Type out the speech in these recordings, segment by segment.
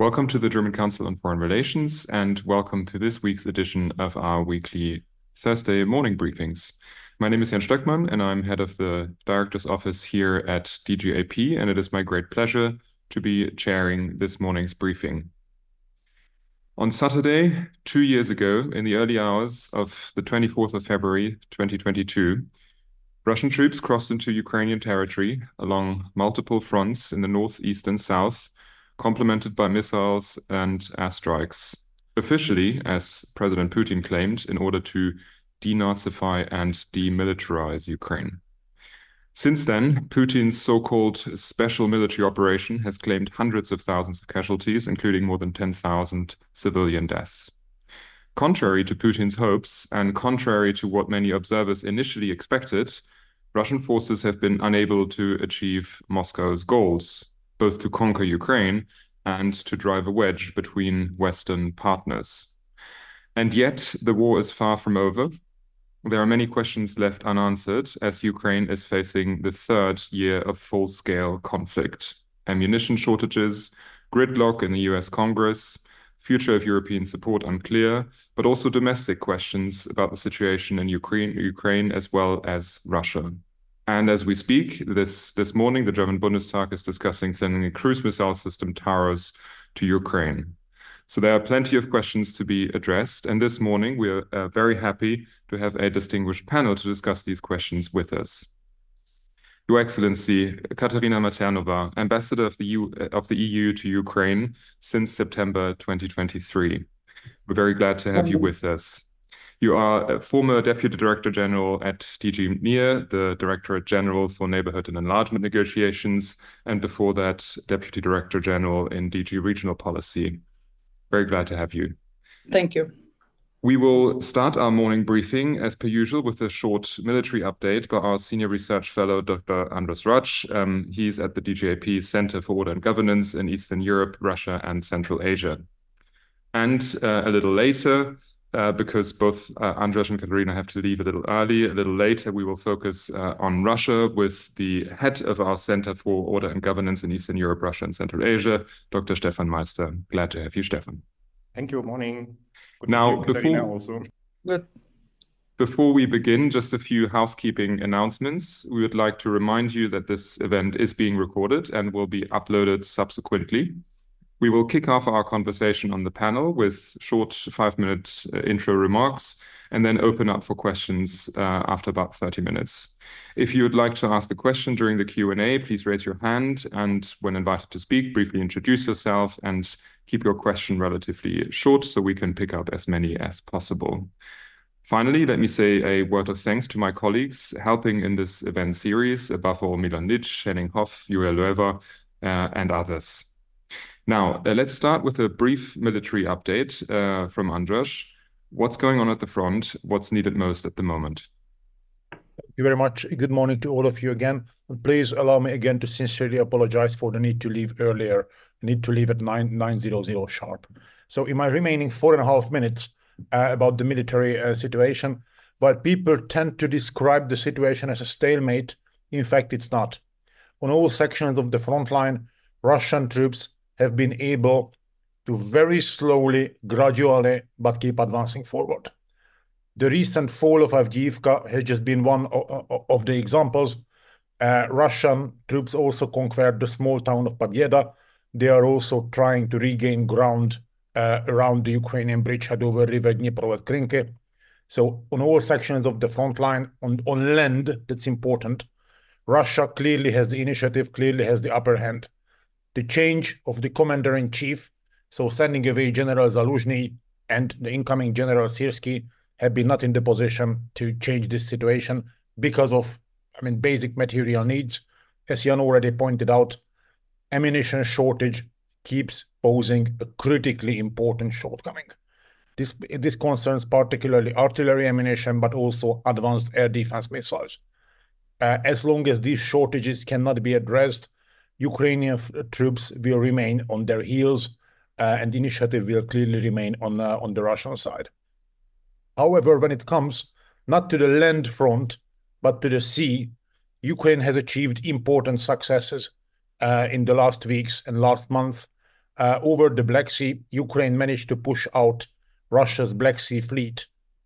Welcome to the German Council on Foreign Relations, and welcome to this week's edition of our weekly Thursday morning briefings. My name is Jan Stöckmann, and I'm head of the Director's Office here at DGAP, and it is my great pleasure to be chairing this morning's briefing. On Saturday, 2 years ago, in the early hours of the 24th of February 2022, Russian troops crossed into Ukrainian territory along multiple fronts in the northeast and south, complemented by missiles and airstrikes, officially, as President Putin claimed, in order to denazify and demilitarize Ukraine. Since then, Putin's so-called special military operation has claimed hundreds of thousands of casualties, including more than 10,000 civilian deaths. Contrary to Putin's hopes, and contrary to what many observers initially expected, Russian forces have been unable to achieve Moscow's goals, both to conquer Ukraine and to drive a wedge between Western partners. And yet, the war is far from over. There are many questions left unanswered as Ukraine is facing the third year of full-scale conflict. Ammunition shortages, gridlock in the US Congress, future of European support unclear, but also domestic questions about the situation in Ukraine as well as Russia. And as we speak, this morning, the German Bundestag is discussing sending a cruise missile system, Taurus, to Ukraine. So there are plenty of questions to be addressed. And this morning, we're very happy to have a distinguished panel to discuss these questions with us. Your Excellency, Katarína Mathernová, Ambassador of the EU to Ukraine since September 2023. We're very glad to have you with us. You are a former Deputy Director General at DG NEAR, the Directorate General for Neighborhood and Enlargement Negotiations, and before that, Deputy Director General in DG Regional Policy. Very glad to have you. Thank you. We will start our morning briefing, as per usual, with a short military update by our Senior Research Fellow, Dr. András Rácz. He's at the DGAP Center for Order and Governance in Eastern Europe, Russia, and Central Asia. And a little later, because both András and Katarína have to leave a little early, a little later, we will focus on Russia with the head of our Center for Order and Governance in Eastern Europe, Russia, and Central Asia, Dr. Stefan Meister. Glad to have you, Stefan. Thank you. Morning. Good now, before we begin, just a few housekeeping announcements. We would like to remind you that this event is being recorded and will be uploaded subsequently. We will kick off our conversation on the panel with short 5-minute intro remarks and then open up for questions after about 30 minutes. If you would like to ask a question during the Q&A, please raise your hand, and when invited to speak, briefly introduce yourself and keep your question relatively short so we can pick up as many as possible. Finally, let me say a word of thanks to my colleagues helping in this event series, above all Milan Nitsch, Henning Hoff, Julia Löwer, and others. Now, let's start with a brief military update from András. What's going on at the front? What's needed most at the moment? Thank you very much. Good morning to all of you again. And please allow me again to sincerely apologize for the need to leave earlier. I need to leave at 9:00 sharp. So in my remaining 4.5 minutes about the military situation, while people tend to describe the situation as a stalemate, in fact, it's not. On all sections of the front line, Russian troops have been able to very slowly, gradually, but keep advancing forward. The recent fall of Avdiivka has just been one of the examples. Russian troops also conquered the small town of Pabieda. They are also trying to regain ground around the Ukrainian bridgehead over River Dnipro at Krinky. So on all sections of the front line, on land, that's important, Russia clearly has the initiative, clearly has the upper hand. The change of the commander-in-chief, so sending away General Zaluzhny and the incoming General Syrskyi, have been not in the position to change this situation because of, basic material needs. As Jan already pointed out, ammunition shortage keeps posing a critically important shortcoming. This concerns particularly artillery ammunition, but also advanced air defense missiles. As long as these shortages cannot be addressed, Ukrainian troops will remain on their heels, and the initiative will clearly remain on the Russian side. However, when it comes not to the land front, but to the sea, Ukraine has achieved important successes in the last weeks and last month. over the Black Sea, Ukraine managed to push out Russia's Black Sea fleet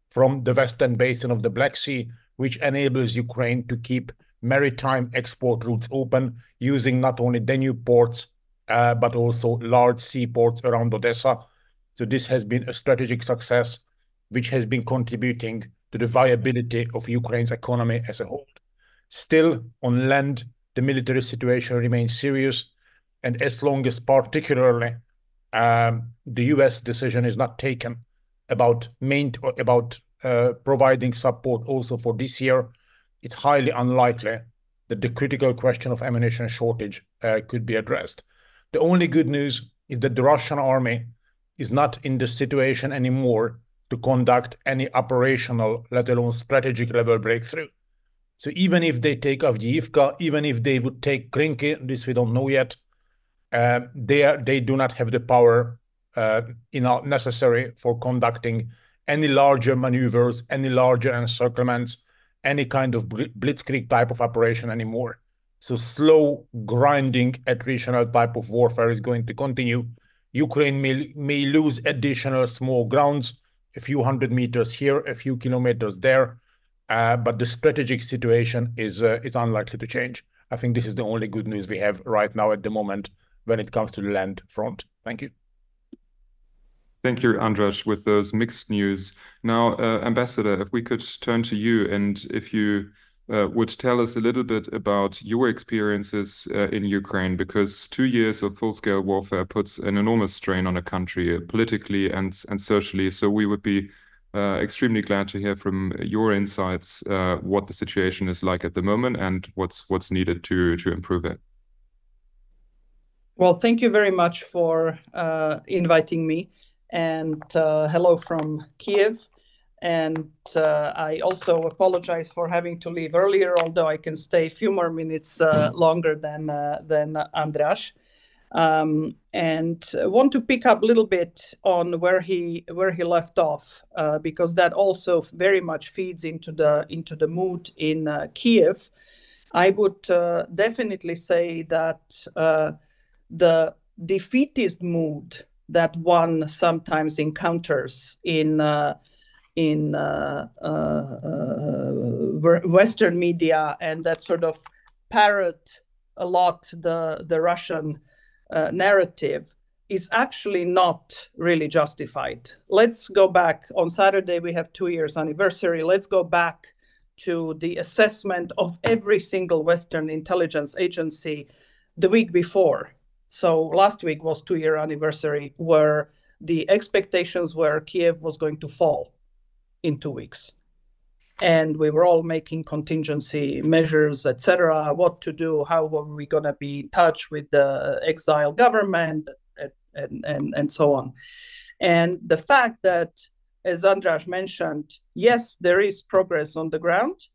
from the western basin of the Black Sea, which enables Ukraine to keep maritime export routes open using not only Danube ports, but also large seaports around Odessa. So this has been a strategic success, which has been contributing to the viability of Ukraine's economy as a whole. Still, on land, the military situation remains serious, and as long as particularly the US decision is not taken about providing support also for this year, it's highly unlikely that the critical question of ammunition shortage could be addressed. The only good news is that the Russian army is not in the situation anymore to conduct any operational, let alone strategic level breakthrough. So even if they take Avdiivka, even if they would take Krinky, this we don't know yet, they do not have the power necessary for conducting any larger maneuvers, any larger encirclements, any kind of blitzkrieg type of operation anymore. So slow, grinding, attritional type of warfare is going to continue. Ukraine may lose additional small grounds, a few hundred meters here, a few kilometers there, but the strategic situation is unlikely to change. I think this is the only good news we have right now at the moment when it comes to the land front. Thank you. Thank you, András, with those mixed news. Now, Ambassador, if we could turn to you, and if you would tell us a little bit about your experiences in Ukraine, because 2 years of full-scale warfare puts an enormous strain on a country politically and socially. So we would be extremely glad to hear from your insights what the situation is like at the moment and what's needed to improve it. Well, thank you very much for inviting me, and hello from Kiev. And I also apologize for having to leave earlier, although I can stay a few more minutes longer than András. And want to pick up a little bit on where he left off, because that also very much feeds into the mood in Kiev. I would definitely say that the defeatist mood that one sometimes encounters in Western media, and that sort of parrot a lot the Russian narrative, is actually not really justified. Let's go back. On Saturday, we have 2 years anniversary. Let's go back to the assessment of every single Western intelligence agency the week before. So last week was 2-year anniversary, where the expectations were Kiev was going to fall in 2 weeks. And we were all making contingency measures, etc., what to do, how were we going to be in touch with the exile government, and so on. And the fact that, as András mentioned, yes, there is progress on the ground,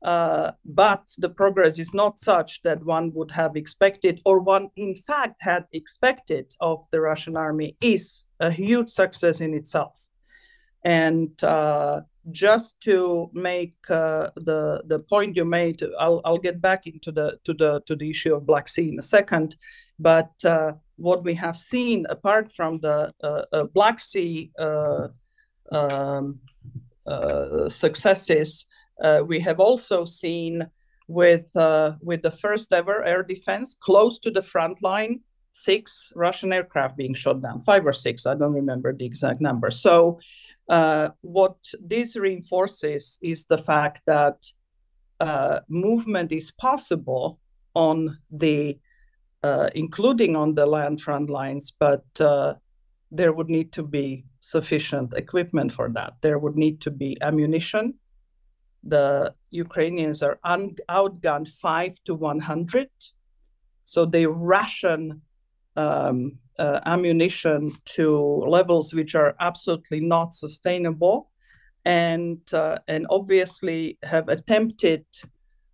but the progress is not such that one would have expected, or one in fact had expected of the Russian army, is a huge success in itself. And just to make the point you made, I'll get back into the issue of Black Sea in a second. But what we have seen, apart from the Black Sea successes, we have also seen with the first ever air defense close to the front line, 6 Russian aircraft being shot down, 5 or 6, I don't remember the exact number. So what this reinforces is the fact that movement is possible on the, including on the land front lines, but there would need to be sufficient equipment for that. There would need to be ammunition. The Ukrainians are outgunned 5 to 100, so they ration ammunition to levels which are absolutely not sustainable, and obviously have attempted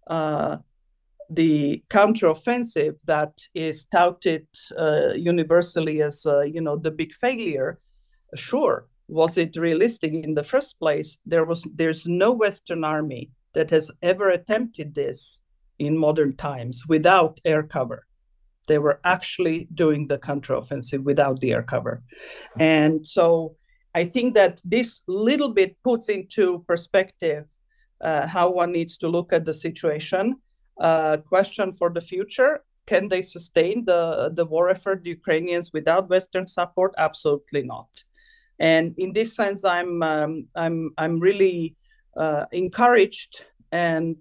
the counteroffensive that is touted universally as the big failure. Sure, was it realistic in the first place? There's no Western army that has ever attempted this in modern times without air cover. They were actually doing the counteroffensive without the air cover. And so I think that this little bit puts into perspective how one needs to look at the situation. Question for the future: can they sustain the war effort, the Ukrainians, without Western support? Absolutely not. And in this sense, I'm really encouraged, and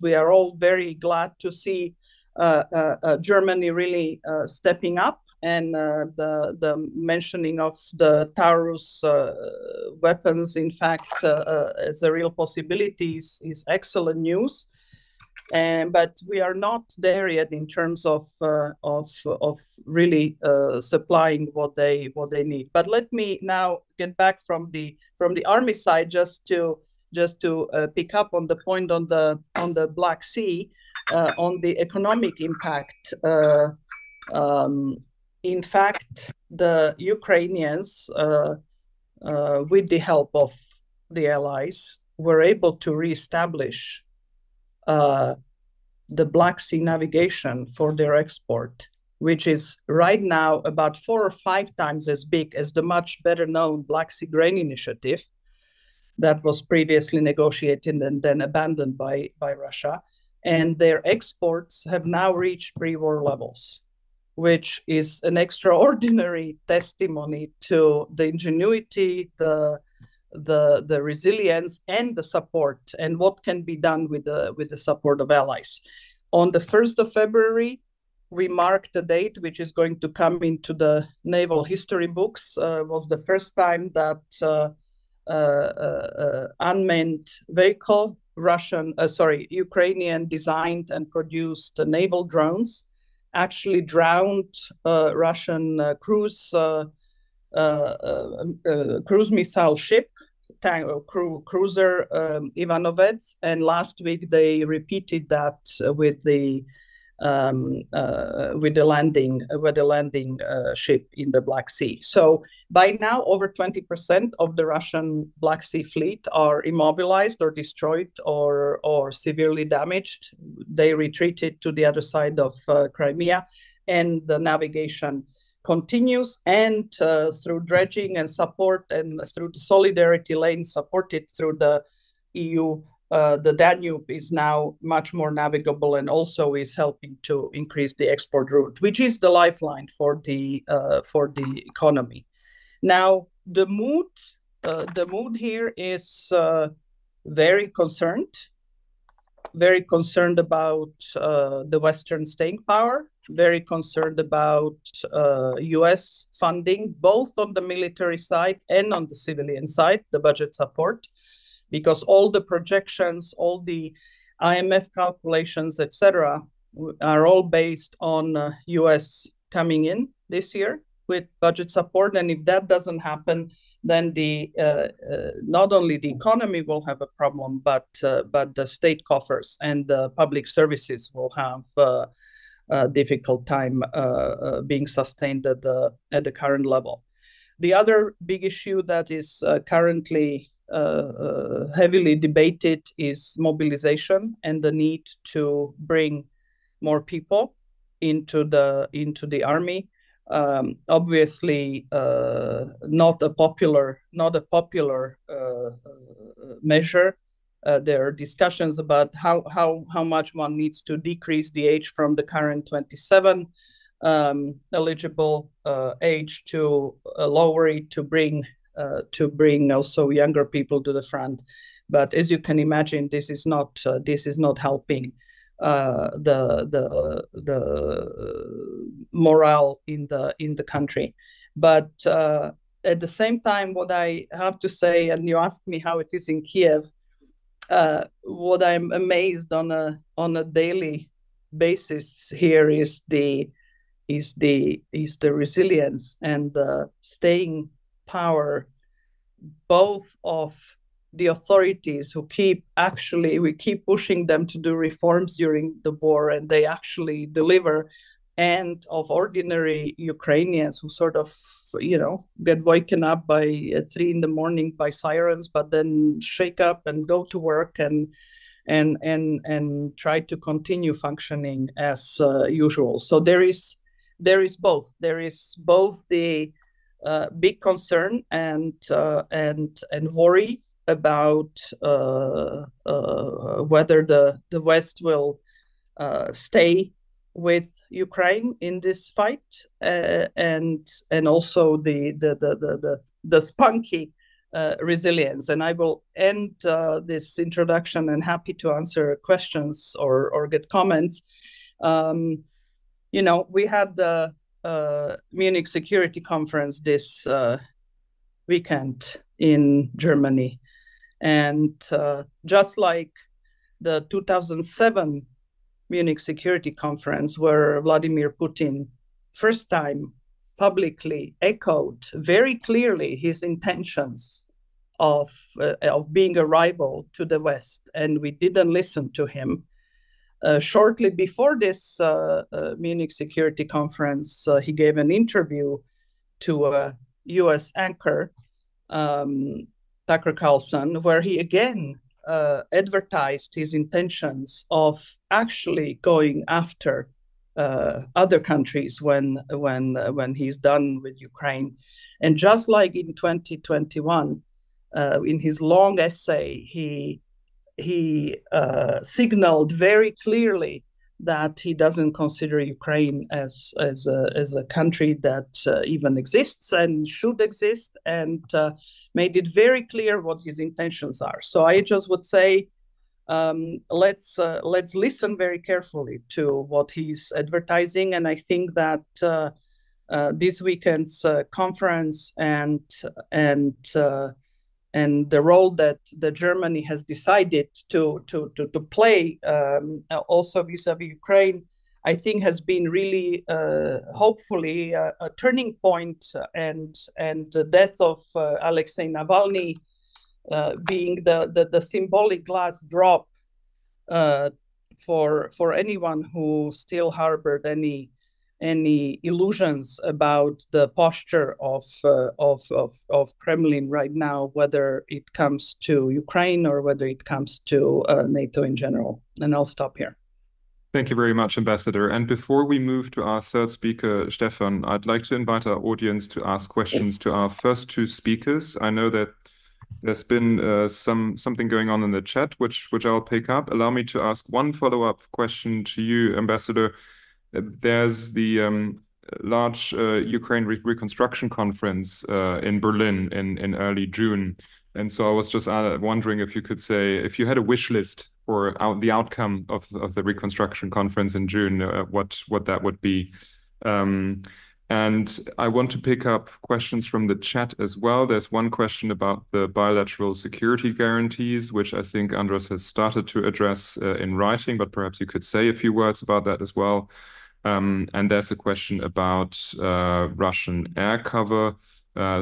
we are all very glad to see Germany really stepping up. And the mentioning of the Taurus weapons, in fact, as a real possibility is excellent news. But we are not there yet in terms of really supplying what they need. But let me now get back from the army side, just to pick up on the point on the Black Sea, on the economic impact. In fact, the Ukrainians, with the help of the allies, were able to reestablish the Black Sea navigation for their export, which is right now about 4 or 5 times as big as the much better known Black Sea Grain Initiative that was previously negotiated and then abandoned by Russia. And their exports have now reached pre-war levels, which is an extraordinary testimony to the ingenuity, the resilience, and the support, and what can be done with the support of allies. On the 1st of February, we marked a date which is going to come into the naval history books. Was the first time that unmanned vehicle, Ukrainian designed and produced naval drones actually drowned Russian cruise missile ship, cruiser Ivanovets, and last week they repeated that with the landing ship in the Black Sea. So by now, over 20% of the Russian Black Sea fleet are immobilized or destroyed or severely damaged. They retreated to the other side of Crimea, and the navigation continues. And through dredging and support, and through the solidarity lane supported through the EU, the Danube is now much more navigable, and also is helping to increase the export route, which is the lifeline for the economy. Now, the mood here is very concerned about the Western staying power, very concerned about US funding, both on the military side and on the civilian side, the budget support, because all the projections, all the IMF calculations, etc., are all based on US coming in this year with budget support. And if that doesn't happen, then not only the economy will have a problem, but the state coffers and the public services will have a difficult time being sustained at the current level. The other big issue that is currently heavily debated is mobilization and the need to bring more people into the army. Obviously, not a popular measure. There are discussions about how much one needs to decrease the age from the current 27 eligible age to lower it to bring also younger people to the front. But as you can imagine, this is not helping the morale in the country. But at the same time, what I have to say, and you asked me how it is in Kiev, what I'm amazed on a daily basis here is the resilience and the staying power, both of the authorities who we keep pushing them to do reforms during the war, and they actually deliver, and of ordinary Ukrainians who sort of, get woken up by 3 in the morning by sirens, but then shake up and go to work and and try to continue functioning as usual. So there is both. There is both the big concern and worry about whether the West will stay with Ukraine in this fight, and also the spunky resilience. And I will end this introduction and happy to answer questions or get comments. You know, we had the Munich Security Conference this weekend in Germany, and just like the 2007 Munich Security Conference, where Vladimir Putin first time publicly echoed very clearly his intentions of being a rival to the West, and we didn't listen to him. Shortly before this Munich Security Conference, he gave an interview to a US anchor, Tucker Carlson, where he again advertised his intentions of actually going after other countries when he's done with Ukraine. And just like in 2021, in his long essay, he signaled very clearly that he doesn't consider Ukraine as a country that even exists and should exist, and made it very clear what his intentions are. So I just would say, let's listen very carefully to what he's advertising, and I think that this weekend's conference and the role that Germany has decided to play also vis-a-vis Ukraine, I think has been really hopefully a turning point, and the death of Alexei Navalny being the symbolic last drop for anyone who still harbored any illusions about the posture of Kremlin right now, whether it comes to Ukraine or whether it comes to NATO in general. And I'll stop here. Thank you very much, Ambassador. And before we move to our third speaker, Stefan, I'd like to invite our audience to ask questions to our first two speakers. I know that there's been something going on in the chat, which I'll pick up. Allow me to ask one follow-up question to you, Ambassador. There's the large Ukraine reconstruction conference in Berlin in early June. And so I was just wondering if you could say, if you had a wish list for the outcome of the reconstruction conference in June, what that would be. And I want to pick up questions from the chat as well. There's one question about the bilateral security guarantees, which I think András has started to address in writing, but perhaps you could say a few words about that as well. And there's a question about Russian air cover.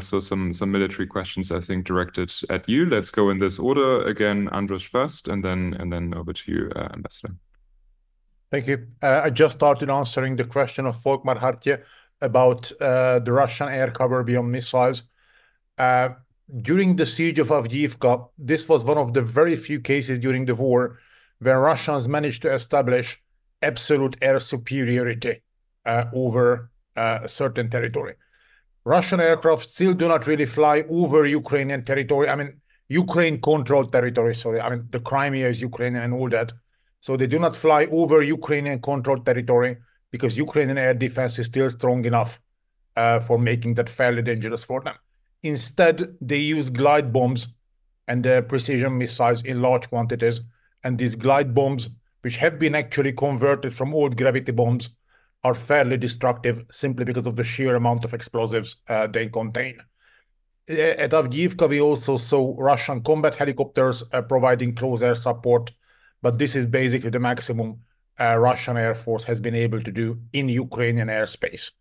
So some military questions, I think, directed at you. Let's go in this order. Again, András first, and then over to you, Ambassador. Thank you. I just started answering the question of Volkmar Hartje about the Russian air cover beyond missiles. During the siege of Avdiivka, this was one of the very few cases during the war where Russians managed to establish absolute air superiority over a certain territory. Russian aircraft still do not really fly over Ukrainian territory. I mean, Ukraine-controlled territory. So, I mean, the Crimea is Ukrainian and all that. So they do not fly over Ukrainian-controlled territory because Ukrainian air defense is still strong enough for making that fairly dangerous for them. Instead, they use glide bombs and precision missiles in large quantities. And these glide bombs, which have been actually converted from old gravity bombs, are fairly destructive simply because of the sheer amount of explosives they contain. At Avdiivka, we also saw Russian combat helicopters providing close air support, but this is basically the maximum Russian Air Force has been able to do in Ukrainian airspace.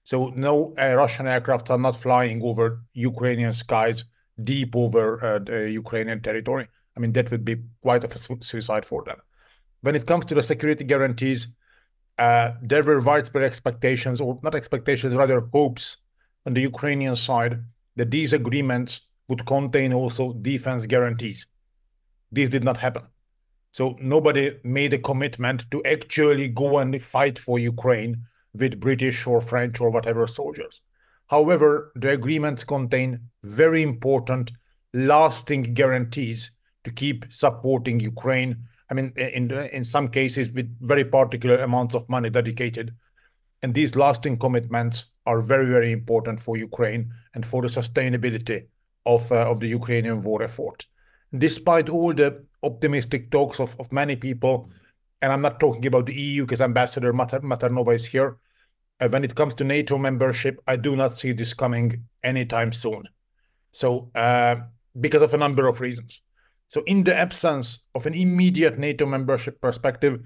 So no Russian aircraft are not flying over Ukrainian skies deep over the Ukrainian territory. I mean, that would be quite a suicide for them. When it comes to the security guarantees, there were widespread expectations, or not expectations, rather hopes on the Ukrainian side that these agreements would contain also defense guarantees. This did not happen. So nobody made a commitment to actually go and fight for Ukraine with British or French or whatever soldiers. However, the agreements contain very important, lasting guarantees to keep supporting Ukraine. I mean, in some cases, with very particular amounts of money dedicated. And these lasting commitments are very, very important for Ukraine and for the sustainability of the Ukrainian war effort. Despite all the optimistic talks of many people, and I'm not talking about the EU because Ambassador Mathernová is here, when it comes to NATO membership, I do not see this coming anytime soon. So, because of a number of reasons. So in the absence of an immediate NATO membership perspective,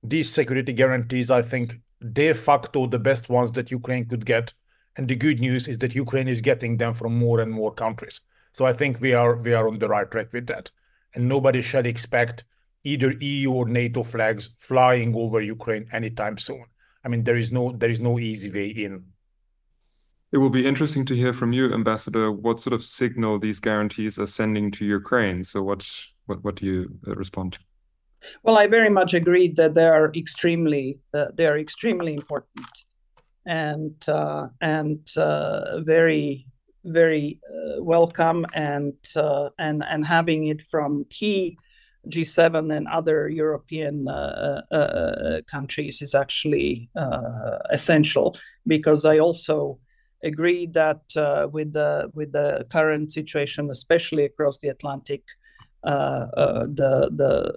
these security guarantees, I think, de facto the best ones that Ukraine could get. And the good news is that Ukraine is getting them from more and more countries. So I think we are on the right track with that. And nobody shall expect either EU or NATO flags flying over Ukraine anytime soon. I mean, there is no easy way in. It will be interesting to hear from you, Ambassador, what sort of signal these guarantees are sending to Ukraine. So what do you respond to? Well, I very much agree that they are extremely important and very welcome, and having it from key G7 and other European countries is actually essential, because I also agree that with the current situation, especially across the Atlantic, the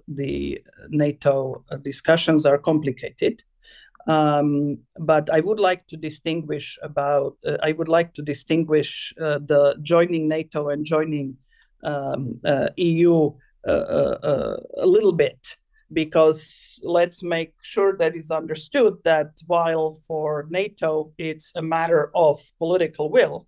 NATO discussions are complicated. But I would like to distinguish the joining NATO and joining EU a little bit, because let's make sure that it's understood that while for NATO it's a matter of political will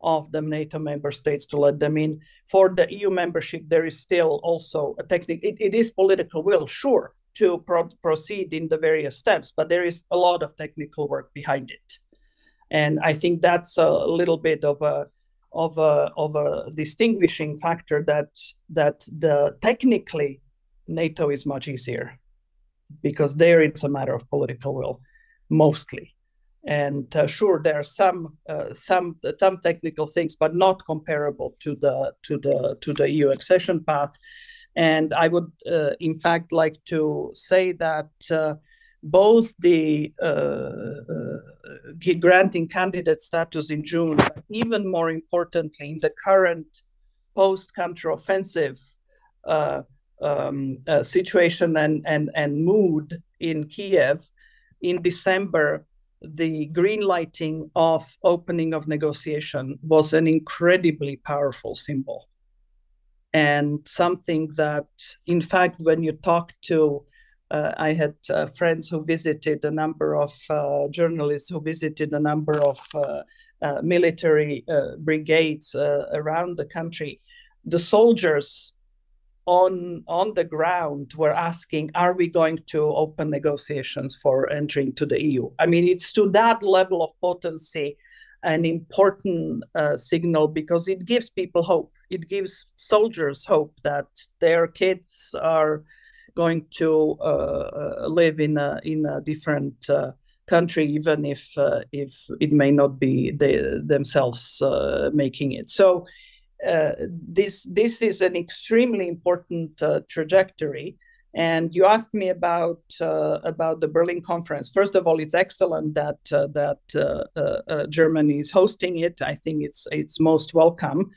of the NATO member states to let them in, for the EU membership there is still also a technical, it is political will, sure, to proceed in the various steps, but there is a lot of technical work behind it. And I think that's a little bit of a distinguishing factor, that the technically NATO is much easier, because there it's a matter of political will mostly. And sure, there are some technical things, but not comparable to the EU accession path. And I would, in fact, like to say that both the granting candidate status in June, but even more importantly, in the current post-counteroffensive situation and mood in Kiev, in December, the green lighting of opening of negotiation was an incredibly powerful symbol. And something that, in fact, when you talk to, I had friends who visited, a number of journalists who visited a number of military brigades around the country. The soldiers on the ground were asking, are we going to open negotiations for entering to the EU? I mean, it's to that level of potency an important signal, because it gives people hope. It gives soldiers hope that their kids are going to live in a different country, even if it may not be themselves making it. So this is an extremely important trajectory. And you asked me about the Berlin conference. First of all, it's excellent that Germany is hosting it. I think it's most welcome,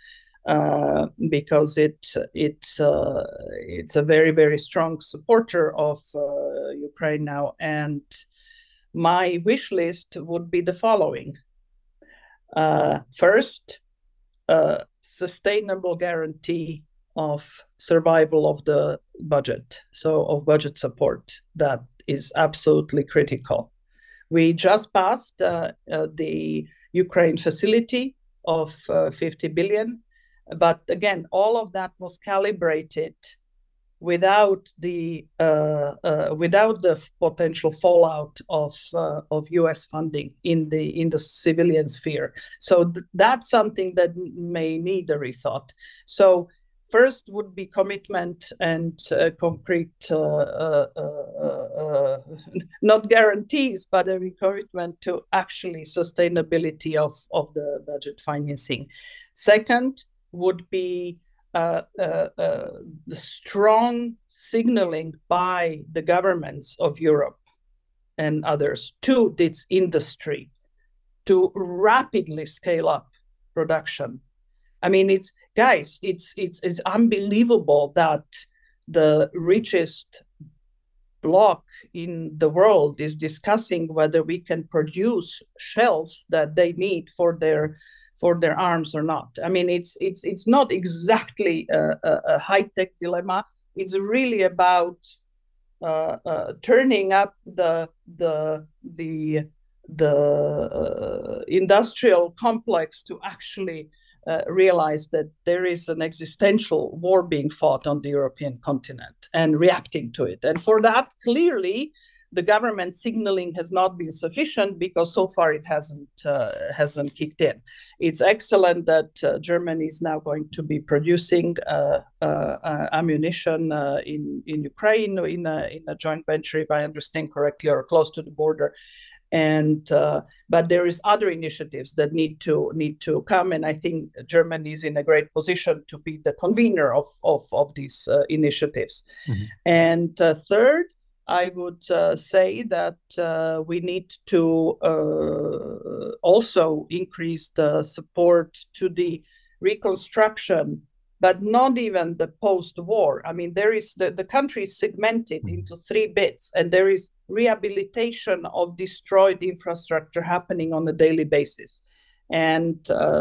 because it's a very, very strong supporter of Ukraine now. And my wish list would be the following: first, sustainable guarantee of survival of the budget, so of budget support. That is absolutely critical. We just passed the Ukraine facility of 50 billion, but again, all of that was calibrated without the potential fallout of US funding in the civilian sphere. So that's something that may need a rethought. So First would be commitment and concrete, not guarantees, but a commitment to actually sustainability of the budget financing. Second would be the strong signaling by the governments of Europe and others to this industry to rapidly scale up production. I mean, it's unbelievable that the richest bloc in the world is discussing whether we can produce shells that they need for their arms or not. I mean, it's not exactly a high-tech dilemma. It's really about turning up the industrial complex to actually realize that there is an existential war being fought on the European continent and reacting to it. And for that, clearly, the government signaling has not been sufficient because so far it hasn't kicked in. It's excellent that Germany is now going to be producing ammunition in Ukraine in a joint venture, if I understand correctly, or close to the border. And but there is other initiatives that need to come, and I think Germany is in a great position to be the convener of these initiatives. Mm-hmm. And third, I would say that we need to also increase the support to the reconstruction, but not even the post-war. I mean, there is the country is segmented into 3 bits, and there is rehabilitation of destroyed infrastructure happening on a daily basis. And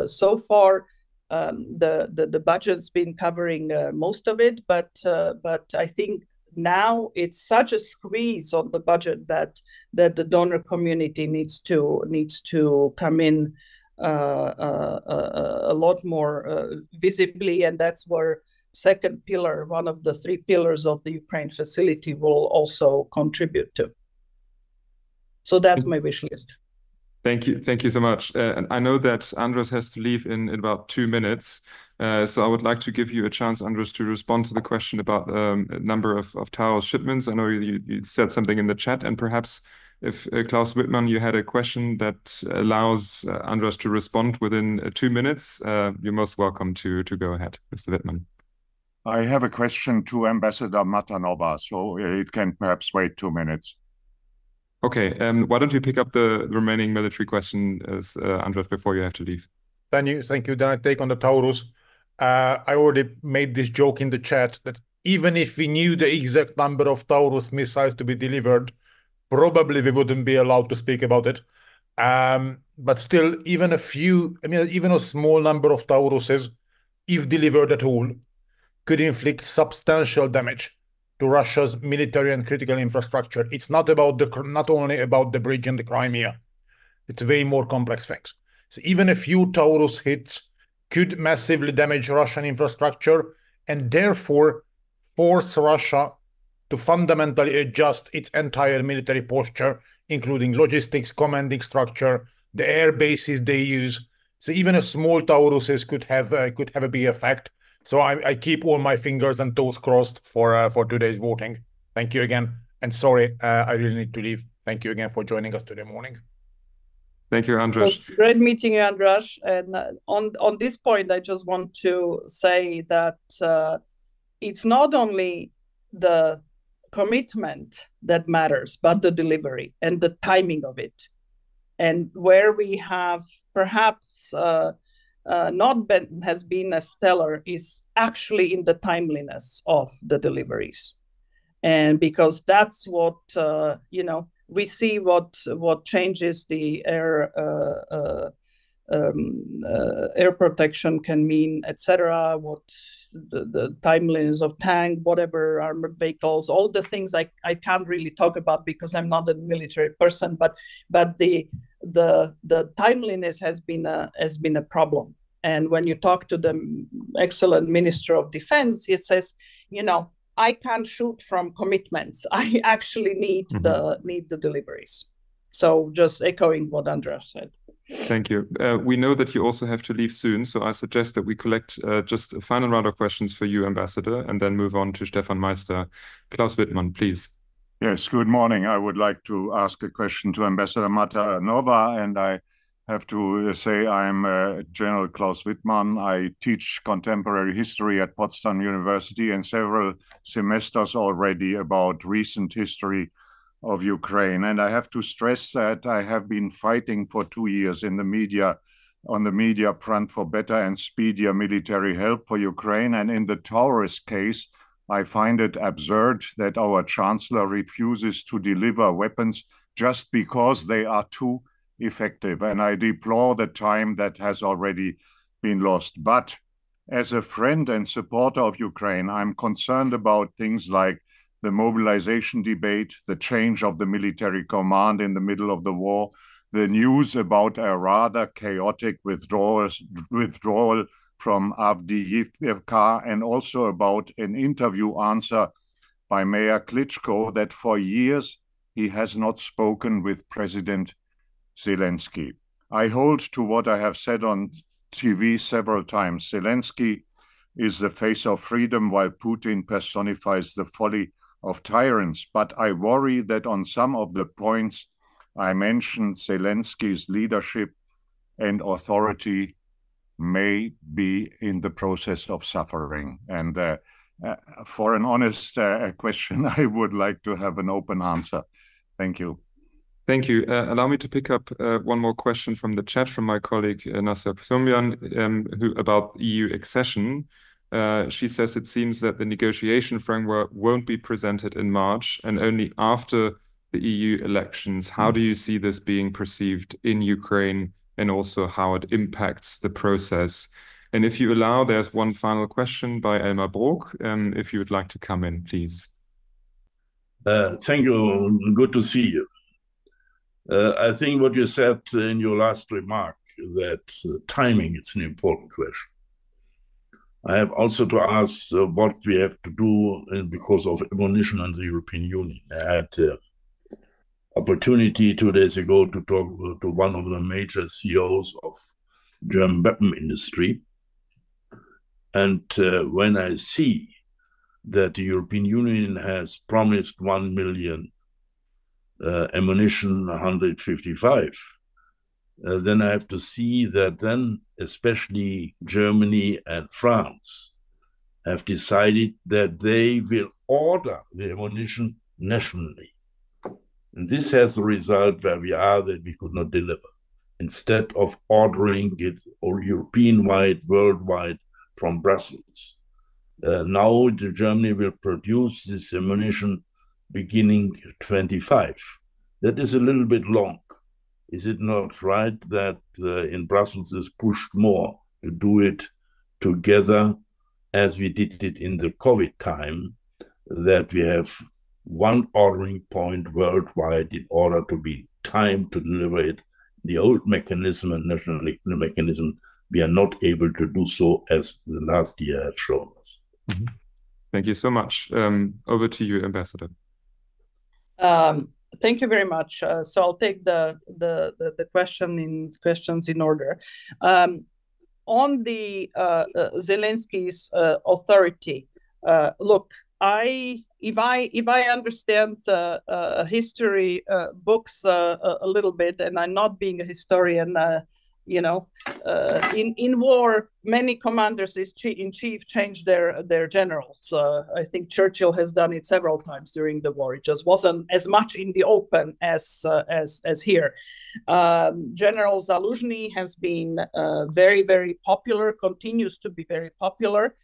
so far, the budget's been covering most of it, but I think now it's such a squeeze on the budget that the donor community needs to come in a lot more visibly, and that's where second pillar, one of the 3 pillars of the Ukraine facility, will also contribute to. So that's my wish list. Thank you so much. And I know that András has to leave in about 2 minutes. So I would like to give you a chance, András, to respond to the question about number of Taurus shipments. I know you said something in the chat, and perhaps if Klaus Wittmann, you had a question that allows András to respond within 2 minutes, you're most welcome to go ahead, Mr. Wittmann. I have a question to Ambassador Mathernová, so it can perhaps wait 2 minutes. Okay, why don't you pick up the remaining military question, András, before you have to leave? Thank you. Then I take on the Taurus. I already made this joke in the chat that even if we knew the exact number of Taurus missiles to be delivered, probably we wouldn't be allowed to speak about it. But still, even a small number of Tauruses, if delivered at all, could inflict substantial damage to Russia's military and critical infrastructure. It's not only about the bridge in the Crimea. It's way more complex things. So even a few Taurus hits could massively damage Russian infrastructure and therefore force Russia to fundamentally adjust its entire military posture, including logistics, commanding structure, the air bases they use. So even a small Tauruses could have a big effect. So I keep all my fingers and toes crossed for today's voting. Thank you again. And sorry, I really need to leave. Thank you again for joining us today morning. Thank you, András. Great meeting you, András. And on this point, I just want to say that it's not only the commitment that matters, but the delivery and the timing of it. And where we have perhaps has been as stellar is actually in the timeliness of the deliveries. And because that's what, we see what changes the air protection can mean, etc. What the timeliness of tank, whatever armored vehicles, all the things I can't really talk about because I'm not a military person. But the timeliness has been a problem. And when you talk to the excellent Minister of Defense, he says, I can't shoot from commitments. I actually need the deliveries. So just echoing what András said. Thank you. We know that you also have to leave soon, so I suggest that we collect just a final round of questions for you, Ambassador, and then move on to Stefan Meister. Klaus Wittmann, please. Yes, good morning. I would like to ask a question to Ambassador Mathernová, and I have to say I'm General Klaus Wittmann. I teach contemporary history at Potsdam University and several semesters already about recent history of Ukraine. And I have to stress that I have been fighting for 2 years in the media, on the media front, for better and speedier military help for Ukraine. And in the Taurus case, I find it absurd that our chancellor refuses to deliver weapons just because they are too effective. And I deplore the time that has already been lost. But as a friend and supporter of Ukraine, I'm concerned about things like the mobilization debate, the change of the military command in the middle of the war, the news about a rather chaotic withdrawal from Avdiivka, and also about an interview answer by Mayor Klitschko that for years he has not spoken with President Zelensky. I hold to what I have said on TV several times. Zelensky is the face of freedom while Putin personifies the folly of tyrants. But I worry that on some of the points I mentioned, Zelensky's leadership and authority may be in the process of suffering. And for an honest question, I would like to have an open answer. Thank you. Thank you. Allow me to pick up one more question from the chat from my colleague Nasser Psomyan, about EU accession. She says it seems that the negotiation framework won't be presented in March and only after the EU elections. How do you see this being perceived in Ukraine, and also how it impacts the process? And if you allow, there's one final question by Elmar Brok. If you would like to come in, please. Thank you. Good to see you. I think what you said in your last remark, that timing is an important question. I have also to ask what we have to do because of ammunition in the European Union. I had opportunity 2 days ago to talk to one of the major CEOs of German weapon industry. And when I see that the European Union has promised 1 million ammunition 155, then I have to see that then especially Germany and France have decided that they will order the ammunition nationally. And this has the result where we are that we could not deliver. Instead of ordering it or European-wide, worldwide from Brussels. Now Germany will produce this ammunition beginning 25. That is a little bit long. Is it not right that in Brussels is pushed more to do it together as we did it in the COVID time, that we have one ordering point worldwide in order to be time to deliver it? The old mechanism and national mechanism, we are not able to do so as the last year has shown us. Mm-hmm. Thank you so much. Over to you, Ambassador. Thank you very much. So I'll take the questions in order. On the Zelensky's authority, look, if I understand history books a little bit, and I'm not being a historian, in war, many commanders in chief change their generals. I think Churchill has done it several times during the war. It just wasn't as much in the open as here. General Zaluzhny has been very, very popular, continues to be very popular.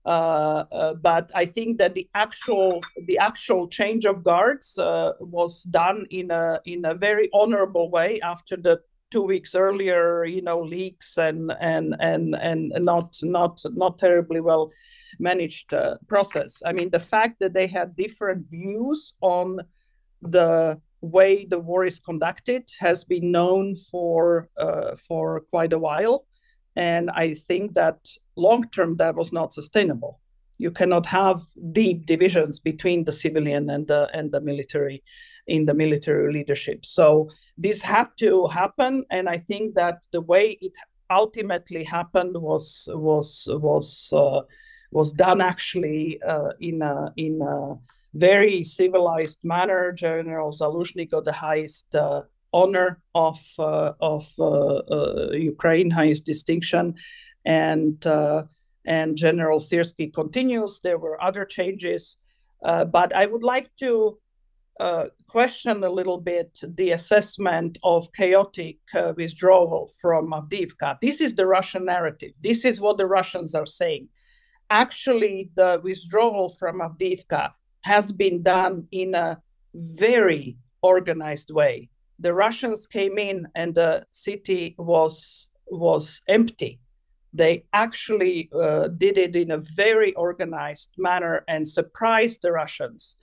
But I think that the actual change of guards was done in a very honorable way after the 2 weeks earlier, leaks and not terribly well managed process. I mean, the fact that they had different views on the way the war is conducted has been known for quite a while. And I think that long-term, that was not sustainable. You cannot have deep divisions between the civilian and the military the military leadership. So this had to happen, and I think that the way it ultimately happened was done actually in a very civilized manner. General Zaluzhny got the highest honor of Ukraine, highest distinction, and General Syrskyi continues. There were other changes, but I would like to question a little bit the assessment of chaotic withdrawal from Avdiivka. This is the Russian narrative. This is what the Russians are saying. Actually, the withdrawal from Avdiivka has been done in a very organized way. The Russians came in and the city was empty. They actually did it in a very organized manner and surprised the Russians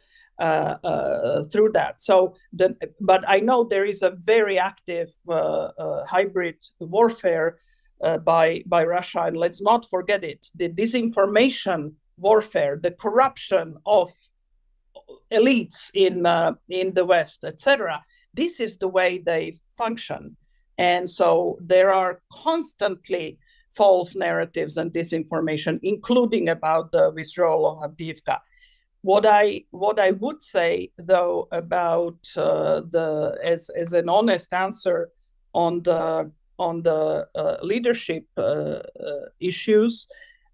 through that. So, but I know there is a very active hybrid warfare by Russia, and let's not forget it. The disinformation warfare, the corruption of elites in the West, etc. This is the way they function, and so there are constantly false narratives and disinformation, including about the withdrawal of Avdiivka. What I would say, though, about as an honest answer on the leadership issues,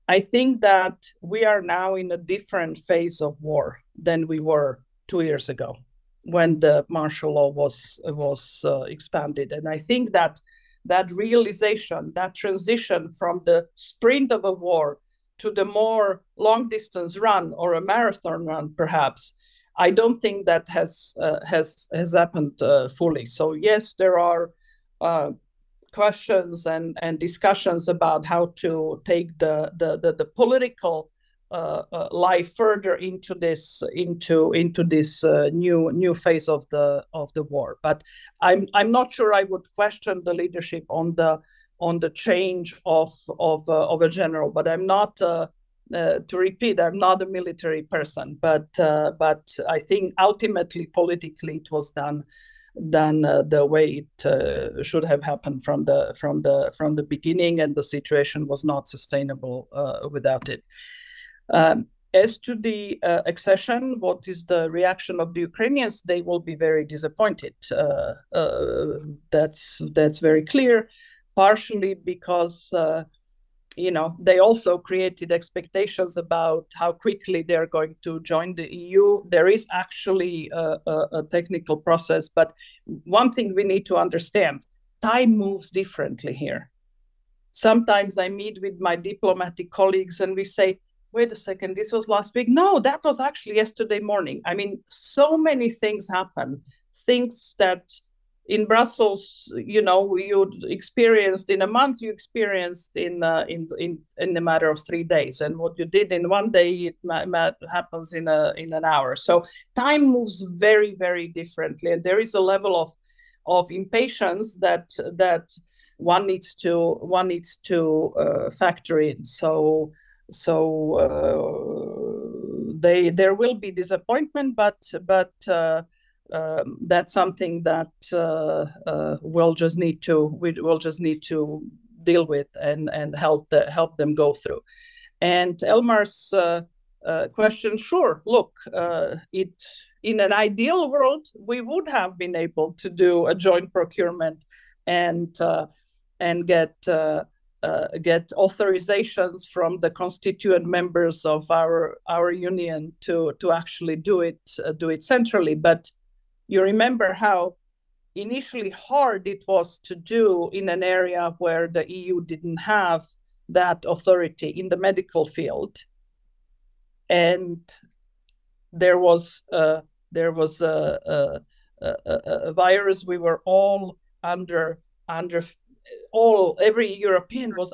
I think that we are now in a different phase of war than we were 2 years ago when the martial law was expanded, and I think that realization, that transition from the sprint of a war to the more long-distance run or a marathon run, perhaps, I don't think that has happened fully. So yes, there are questions and discussions about how to take the political life further into this new phase of the war. But I'm not sure I would question the leadership on the change of a general. But I'm not to repeat, I'm not a military person. But I think ultimately politically it was done the way it should have happened from the beginning, and the situation was not sustainable without it. As to the accession, what is the reaction of the Ukrainians? They will be very disappointed. That's very clear, partially because they also created expectations about how quickly they're going to join the EU. There is actually a technical process, but one thing we need to understand: time moves differently here. Sometimes I meet with my diplomatic colleagues and we say, wait a second, this was last week. No, that was actually yesterday morning. I mean, so many things happen. Things that in Brussels, you experienced in a month, you experienced in a matter of 3 days. And what you did in 1 day, it happens in an hour. So time moves very, very differently. And there is a level of impatience that one needs to factor in. So there will be disappointment, but that's something that we'll just need to deal with and help them go through. And Elmar's question, sure, look, in an ideal world we would have been able to do a joint procurement and get authorizations from the constituent members of our union to actually do it centrally. But you remember how initially hard it was to do in an area where the EU didn't have that authority in the medical field, and there was a virus. We were all under every European was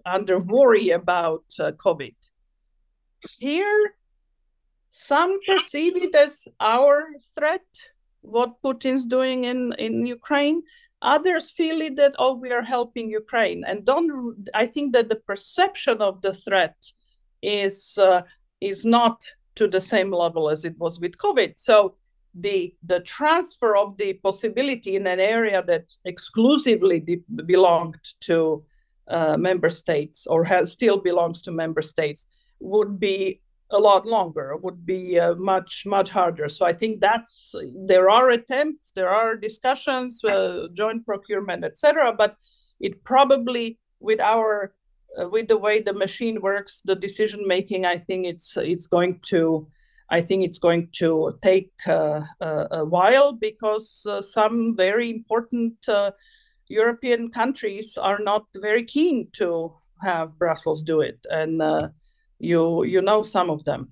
under worry about COVID. Here, some perceive it as our threat, what Putin's doing in Ukraine. Others feel it that, oh, we are helping Ukraine. And I think that the perception of the threat is not to the same level as it was with COVID. So the transfer of the possibility in an area that exclusively belonged to member states or still belongs to member states would be a lot longer, would be much harder. So I think there are attempts, there are discussions, joint procurement, etc. But it probably, with the way the machine works, the decision making, I think it's going to take a while, because some very important European countries are not very keen to have Brussels do it, and you know some of them.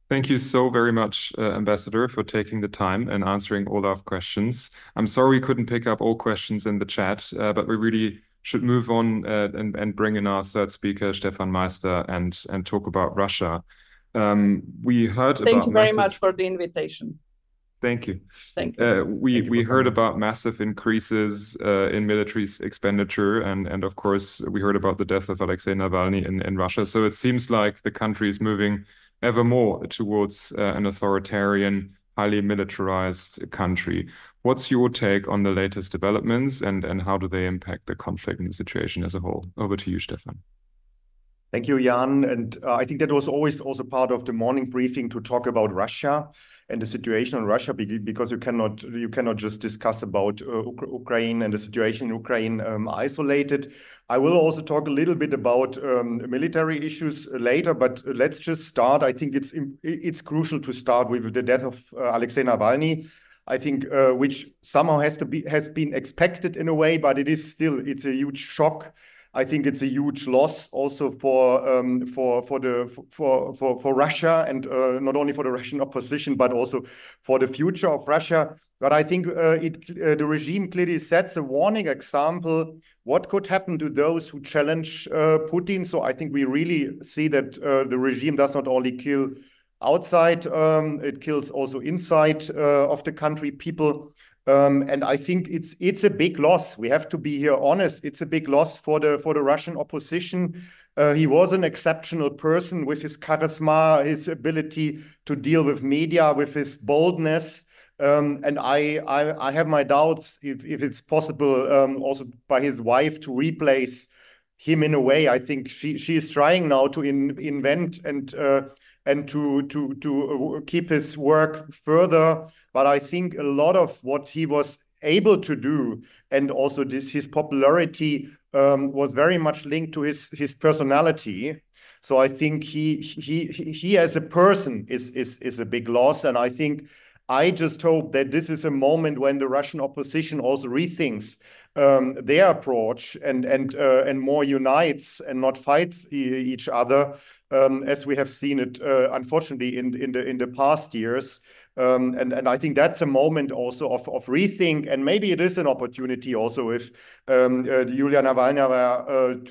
Thank you so very much, Ambassador, for taking the time and answering all our questions. I'm sorry we couldn't pick up all questions in the chat, but we really should move on and bring in our third speaker, Stefan Meister, and talk about Russia. We heard about. Thank you very much for the invitation. Thank you. Thank you. We heard about massive increases in military expenditure, and of course we heard about the death of Alexei Navalny in Russia. So it seems like the country is moving ever more towards an authoritarian, highly militarized country. What's your take on the latest developments, and how do they impact the conflict and the situation as a whole? Over to you, Stefan. Thank you, Jan. And I think that was always also part of the morning briefing, to talk about Russia and the situation in Russia, because you cannot just discuss about Ukraine and the situation in Ukraine isolated. I will also talk a little bit about military issues later, but let's just start. I think it's crucial to start with the death of Alexei Navalny. I think which somehow has been expected in a way, but it's a huge shock. I think it's a huge loss also for Russia, and not only for the Russian opposition, but also for the future of Russia. But I think the regime clearly sets a warning example what could happen to those who challenge Putin. So I think we really see that the regime does not only kill outside, it kills also inside of the country people. And I think it's a big loss. We have to be here honest. It's a big loss for the Russian opposition. He was an exceptional person with his charisma, his ability to deal with media, with his boldness. And I have my doubts if it's possible also by his wife to replace him in a way. I think she is trying now to invent and to keep his work further. But I think a lot of what he was able to do, and also his popularity, was very much linked to his personality. So I think he as a person is a big loss. And I just hope that this is a moment when the Russian opposition also rethinks their approach and more unites and not fights each other, as we have seen it unfortunately in the past years. And I think that's a moment also of rethink, and maybe it is an opportunity also if Yulia Navalnova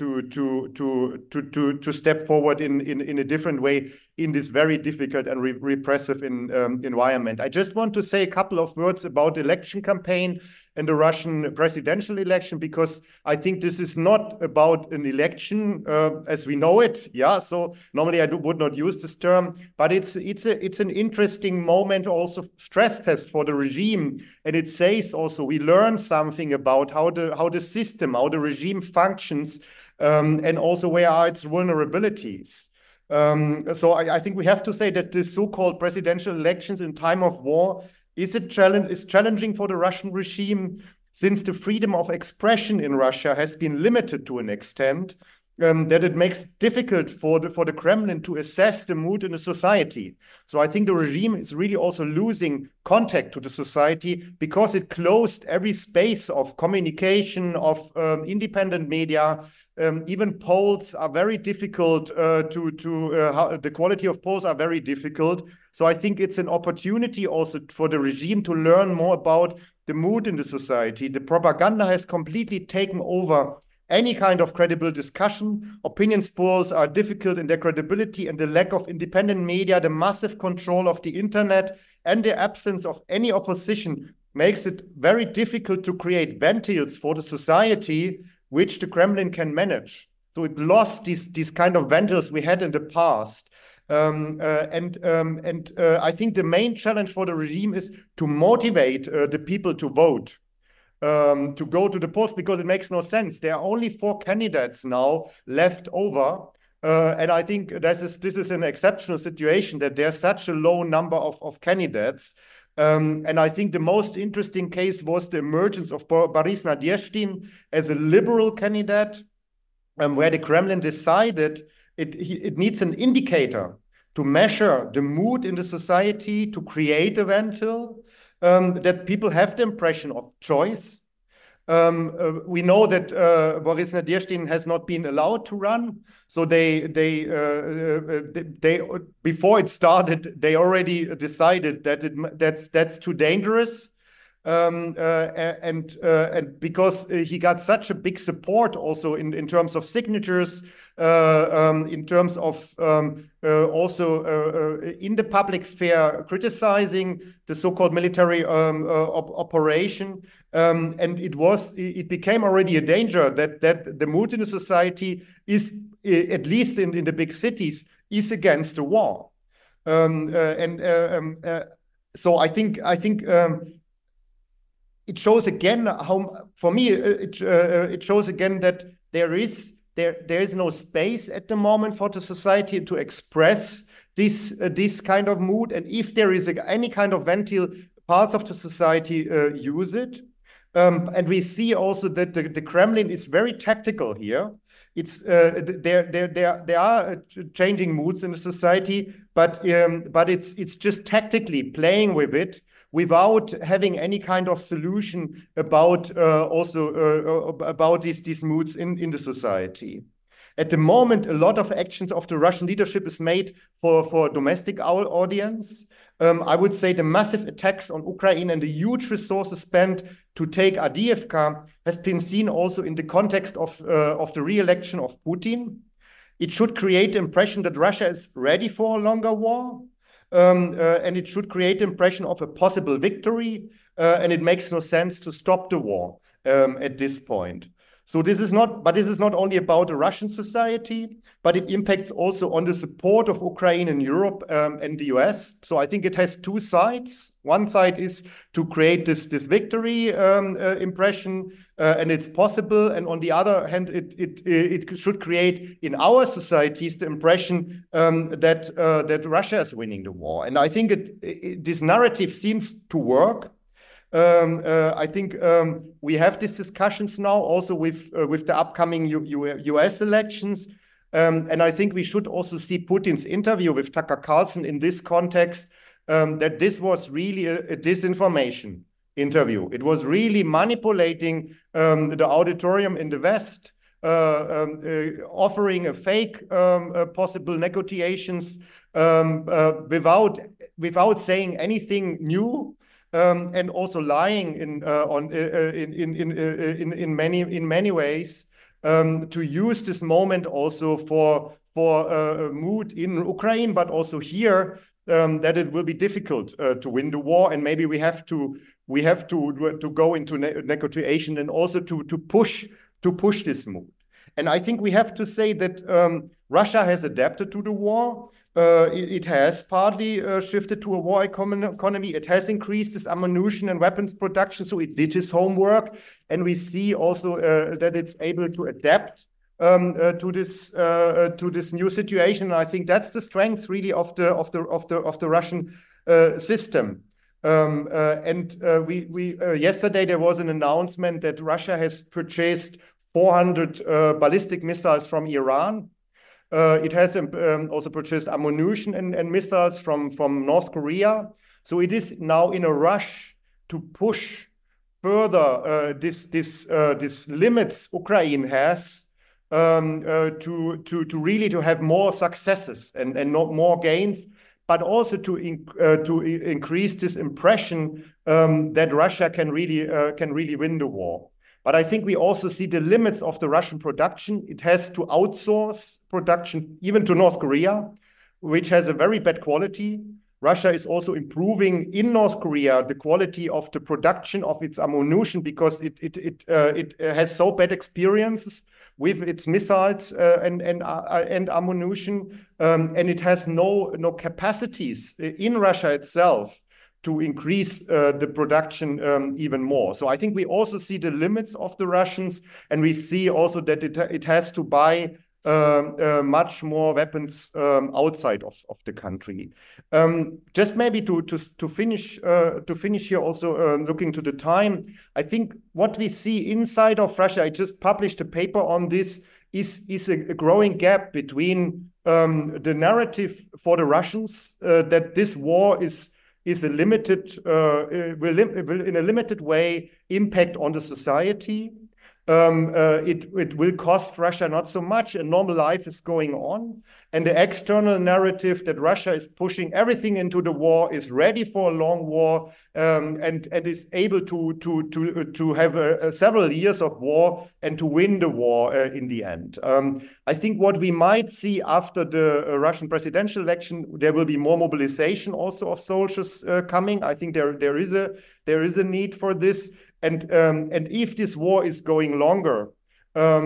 to step forward in a different way in this very difficult and repressive environment. I just want to say a couple of words about the election campaign and the Russian presidential election, because I think this is not about an election as we know it. Yeah, so normally I would not use this term, but it's an interesting moment, also stress test for the regime, and it says also we learn something about how the system, how the regime functions, and also where are its vulnerabilities. So I think we have to say that the so-called presidential elections in time of war is challenging for the Russian regime, since the freedom of expression in Russia has been limited to an extent that it makes it difficult for the Kremlin to assess the mood in the society. So I think the regime is really also losing contact to the society, because it closed every space of communication, of independent media. Even polls are very difficult the quality of polls are very difficult. So I think it's an opportunity also for the regime to learn more about the mood in the society. The propaganda has completely taken over any kind of credible discussion. Opinion polls are difficult in their credibility, and the lack of independent media, the massive control of the internet, and the absence of any opposition makes it very difficult to create ventils for the society which the Kremlin can manage. So it lost these kind of ventils we had in the past. I think the main challenge for the regime is to motivate the people to vote, to go to the polls, because it makes no sense. There are only 4 candidates now left over. And I think this is an exceptional situation that there's such a low number of candidates. And I think the most interesting case was the emergence of Boris Nadezhdin as a liberal candidate, where the Kremlin decided it needs an indicator to measure the mood in the society, to create a ventil, that people have the impression of choice. We know that Boris Nadezhdin has not been allowed to run, so they before it started, they already decided that that's too dangerous. And because he got such a big support also in terms of signatures, in terms of also in the public sphere criticizing the so-called military operation, and it became already a danger that the mood in the society is, at least in the big cities, is against the war. So I think it shows again how, for me, it shows again that there is no space at the moment for the society to express this kind of mood, and if there is any kind of ventil, parts of the society use it. And we see also that the Kremlin is very tactical here. It's there are changing moods in the society, but it's just tactically playing with it, without having any kind of solution about about these moods in the society. At the moment, a lot of actions of the Russian leadership is made for domestic audience. I would say the massive attacks on Ukraine and the huge resources spent to take Avdiivka has been seen also in the context of the re-election of Putin. It should create the impression that Russia is ready for a longer war. And it should create the impression of a possible victory, and it makes no sense to stop the war at this point. So this is not only about the Russian society, but it impacts also on the support of Ukraine in Europe and the US. So I think it has 2 sides. One side is to create this victory impression, and it's possible. And on the other hand, it should create in our societies the impression that Russia is winning the war. And I think this narrative seems to work. I think we have these discussions now also with the upcoming US elections. And I think we should also see Putin's interview with Tucker Carlson in this context, that this was really a disinformation interview. It was really manipulating the auditorium in the West, offering a fake possible negotiations without saying anything new. And also lying in many ways, to use this moment also for a mood in Ukraine, but also here, that it will be difficult to win the war, and maybe we have to go into negotiation and also to push this mood. And I think we have to say that Russia has adapted to the war. It has partly shifted to a war economy. It has increased its ammunition and weapons production, so it did its homework. And we see also that it's able to adapt to this new situation. And I think that's the strength really of the Russian system. Yesterday there was an announcement that Russia has purchased 400 ballistic missiles from Iran. It has also purchased ammunition and missiles from North Korea. So it is now in a rush to push further this limits Ukraine has to really have more successes and not more gains, but also to increase this impression that Russia can really win the war. But I think we also see the limits of the Russian production. It has to outsource production even to North Korea, which has a very bad quality. Russia is also improving in North Korea the quality of the production of its ammunition, because it has so bad experiences with its missiles and ammunition, and it has no capacities in Russia itself to increase the production even more. So I think we also see the limits of the Russians, and we see also that it has to buy much more weapons outside of the country. Just maybe to finish here, also looking to the time, I think what we see inside of Russia, I just published a paper on this, is a growing gap between the narrative for the Russians that this war is a limited, will in a limited way impact on the society. It will cost Russia not so much, and normal life is going on. And the external narrative that Russia is pushing everything into the war, is ready for a long war, and is able to have several years of war and to win the war in the end. I think what we might see after the Russian presidential election, there will be more mobilization also of soldiers coming. I think there is a need for this. And if this war is going longer, more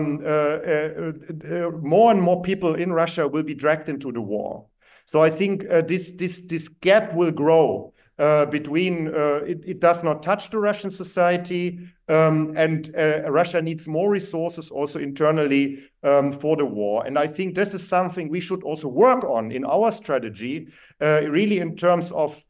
and more people in Russia will be dragged into the war. So I think this gap will grow between it does not touch the Russian society, and Russia needs more resources also internally for the war. And I think this is something we should also work on in our strategy, really in terms of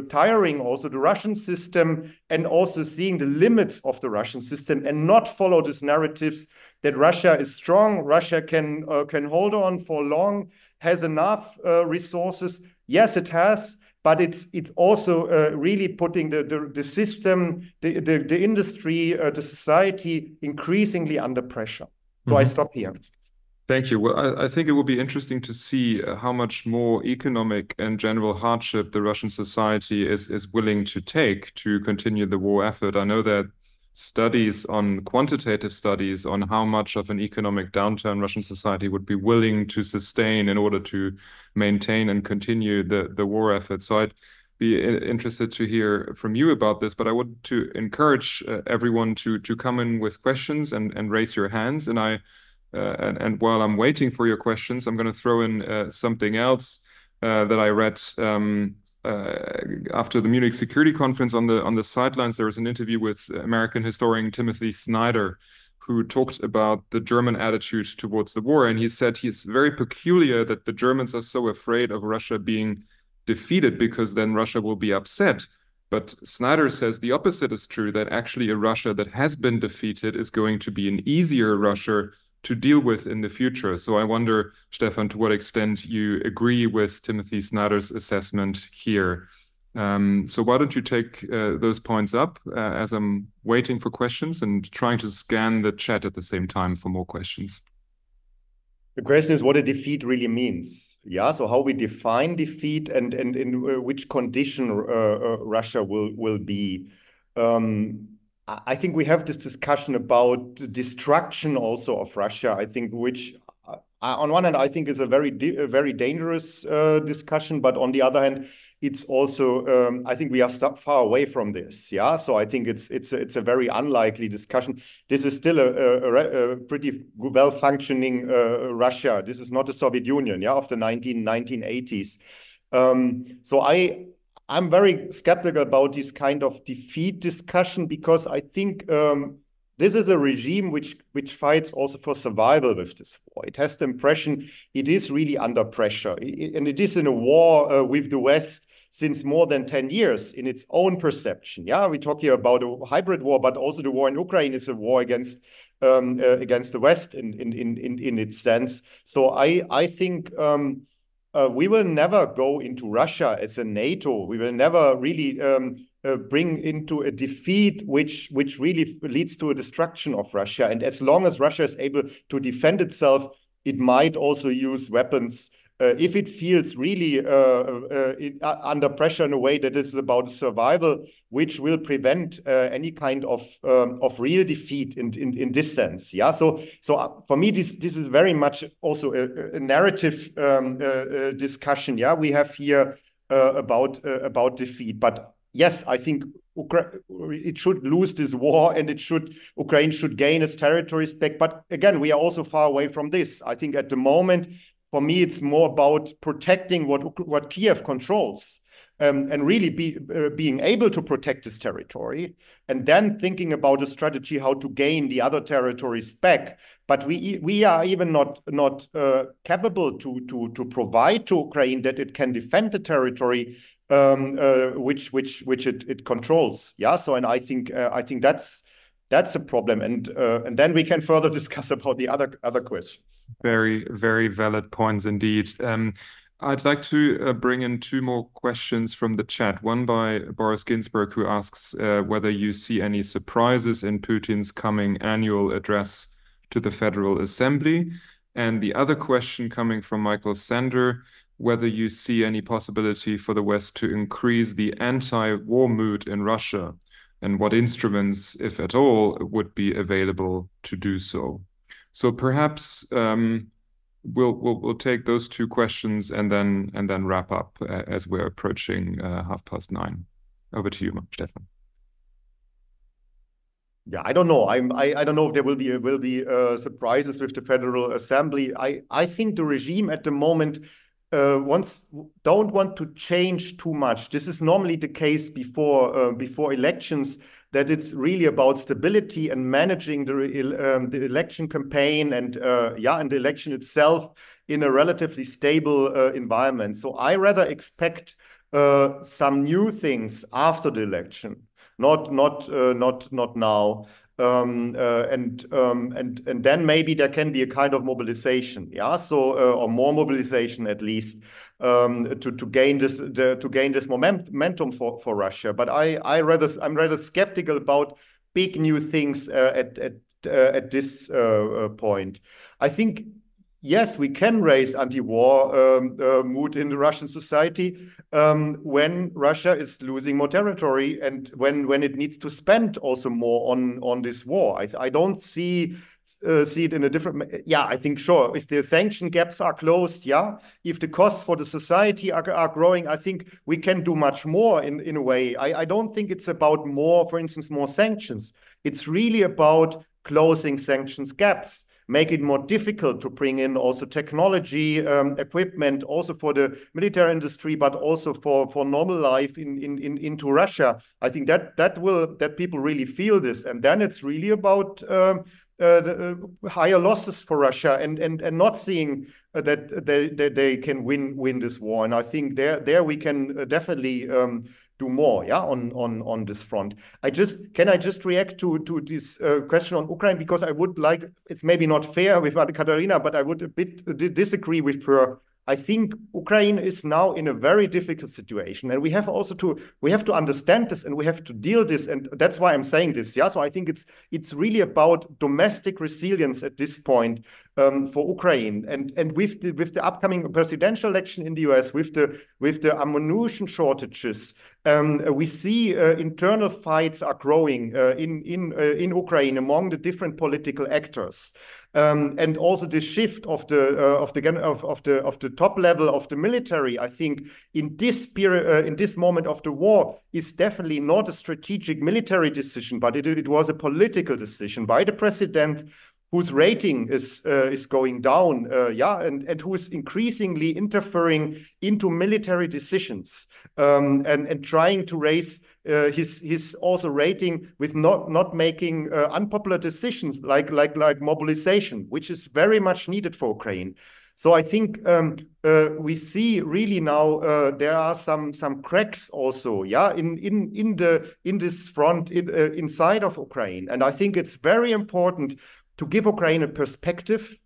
tiring also the Russian system, and also seeing the limits of the Russian system, and not follow these narratives that Russia is strong, Russia can hold on for long, has enough resources. Yes, it has, but it's also really putting the system, the industry, the society increasingly under pressure. So I stop here. Thank you. Well, I think it will be interesting to see how much more economic and general hardship the Russian society is willing to take to continue the war effort. I know that quantitative studies on how much of an economic downturn Russian society would be willing to sustain in order to maintain and continue the war effort. So I'd be interested to hear from you about this, but I want to encourage everyone to come in with questions and raise your hands. And while I'm waiting for your questions, I'm going to throw in something else that I read after the Munich Security Conference. On the sidelines, there was an interview with American historian Timothy Snyder, who talked about the German attitude towards the war. And he said it's very peculiar that the Germans are so afraid of Russia being defeated, because then Russia will be upset. But Snyder says the opposite is true, that actually a Russia that has been defeated is going to be an easier Russia to deal with in the future. So I wonder, Stefan, to what extent you agree with Timothy Snyder's assessment here. So why don't you take those points up as I'm waiting for questions and trying to scan the chat at the same time for more questions. The question is what a defeat really means. Yeah, so how we define defeat, and in which condition Russia will be. I think we have this discussion about the destruction also of Russia, I think, which on one hand, I think is a very dangerous discussion, but on the other hand, it's also, I think we are far away from this. Yeah, so I think it's a very unlikely discussion. This is still a pretty well-functioning Russia. This is not the Soviet Union, yeah, of the 1980s. So I'm very skeptical about this kind of defeat discussion, because I think this is a regime which fights also for survival with this war. It has the impression it is really under pressure, and it is in a war with the West since more than 10 years in its own perception. Yeah, we talk here about a hybrid war, but also the war in Ukraine is a war against the West in its sense. So I think we will never go into Russia as a NATO. We will never really bring into a defeat which really leads to a destruction of Russia. And as long as Russia is able to defend itself, it might also use weapons if it feels really under pressure in a way that is about survival, which will prevent any kind of real defeat in this sense. Yeah. So for me, this is very much also a narrative discussion. Yeah, we have here about defeat, but yes, I think it should lose this war, and Ukraine should gain its territories back. But again, we are also far away from this. I think at the moment, for me, it's more about protecting what Kiev controls, and really being able to protect this territory, and then thinking about a strategy how to gain the other territories back. But we are even not capable to provide to Ukraine that it can defend the territory which it controls. Yeah. So, and I think that's a problem, and then we can further discuss about the other questions. Very, very valid points indeed. I'd like to bring in two more questions from the chat. One by Boris Ginsburg, who asks whether you see any surprises in Putin's coming annual address to the Federal Assembly. And the other question coming from Michael Sander, whether you see any possibility for the West to increase the anti-war mood in Russia, and what instruments, if at all, would be available to do so. So perhaps we'll take those two questions and then wrap up as we're approaching 9:30. Over to you, Stefan. Yeah, I don't know. I don't know if there will be surprises with the Federal Assembly. I think the regime at the moment don't want to change too much. This is normally the case before elections, that it's really about stability and managing the election campaign and the election itself in a relatively stable environment. So I rather expect some new things after the election, not now. And then maybe there can be a kind of mobilization, so or more mobilization at least, to gain this momentum for Russia. But I'm rather skeptical about big new things at this point. I think, yes, we can raise anti-war mood in the Russian society when Russia is losing more territory, and when it needs to spend also more on this war. I don't see it in a different. Yeah, I think sure, if the sanction gaps are closed, if the costs for the society are growing, I think we can do much more in a way. I don't think it's about more, for instance, more sanctions. It's really about closing sanctions gaps, make it more difficult to bring in also technology, equipment, also for the military industry, but also for normal life into Russia. I think that people really feel this, and then it's really about the higher losses for Russia, and not seeing that they can win this war. And I think there we can definitely do more, on this front. Can I just react to this question on Ukraine, because I would like, it's maybe not fair with Katarína, but I would a bit disagree with her. I think Ukraine is now in a very difficult situation, and we have to understand this, and we have to deal this, and that's why I'm saying this. So I think it's really about domestic resilience at this point for Ukraine, and with the upcoming presidential election in the US, with the ammunition shortages, we see internal fights are growing in Ukraine among the different political actors. And also the shift of the top level of the military, I think, in this period, in this moment of the war, is definitely not a strategic military decision, but it was a political decision by the president, whose rating is going down, and who is increasingly interfering into military decisions, and trying to raise his also rating with not making unpopular decisions like mobilization, which is very much needed for Ukraine. So I think we see really now there are some cracks also, in this front inside of Ukraine, and I think it's very important to give Ukraine a perspective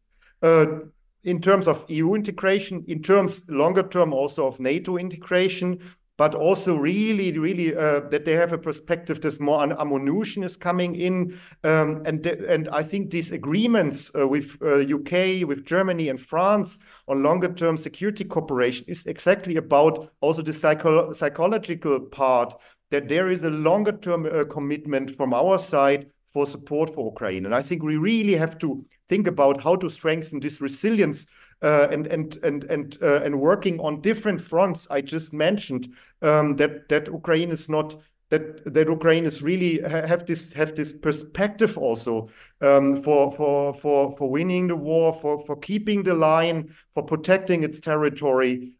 in terms of EU integration, in terms longer term also of NATO integration, but also really that they have a perspective that more ammunition is coming in. And I think these agreements with UK, with Germany and France on longer term security cooperation is exactly about also the psychological part, that there is a longer term commitment from our side for support for Ukraine. And I think we really have to think about how to strengthen this resilience and working on different fronts I just mentioned, that Ukraine is not that Ukraine is really have this perspective also for winning the war, for keeping the line, for protecting its territory.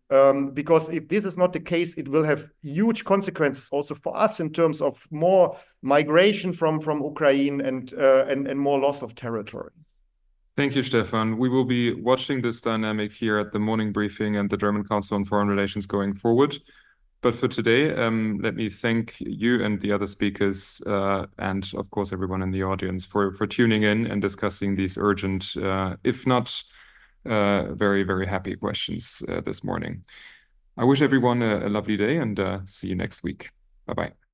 Because if this is not the case, it will have huge consequences also for us in terms of more migration from Ukraine and more loss of territory. Thank you, Stefan. We will be watching this dynamic here at the morning briefing and the German Council on Foreign Relations going forward. But for today, let me thank you and the other speakers and, of course, everyone in the audience for tuning in and discussing these urgent, if not very, very happy questions this morning. I wish everyone a lovely day and see you next week. Bye-bye.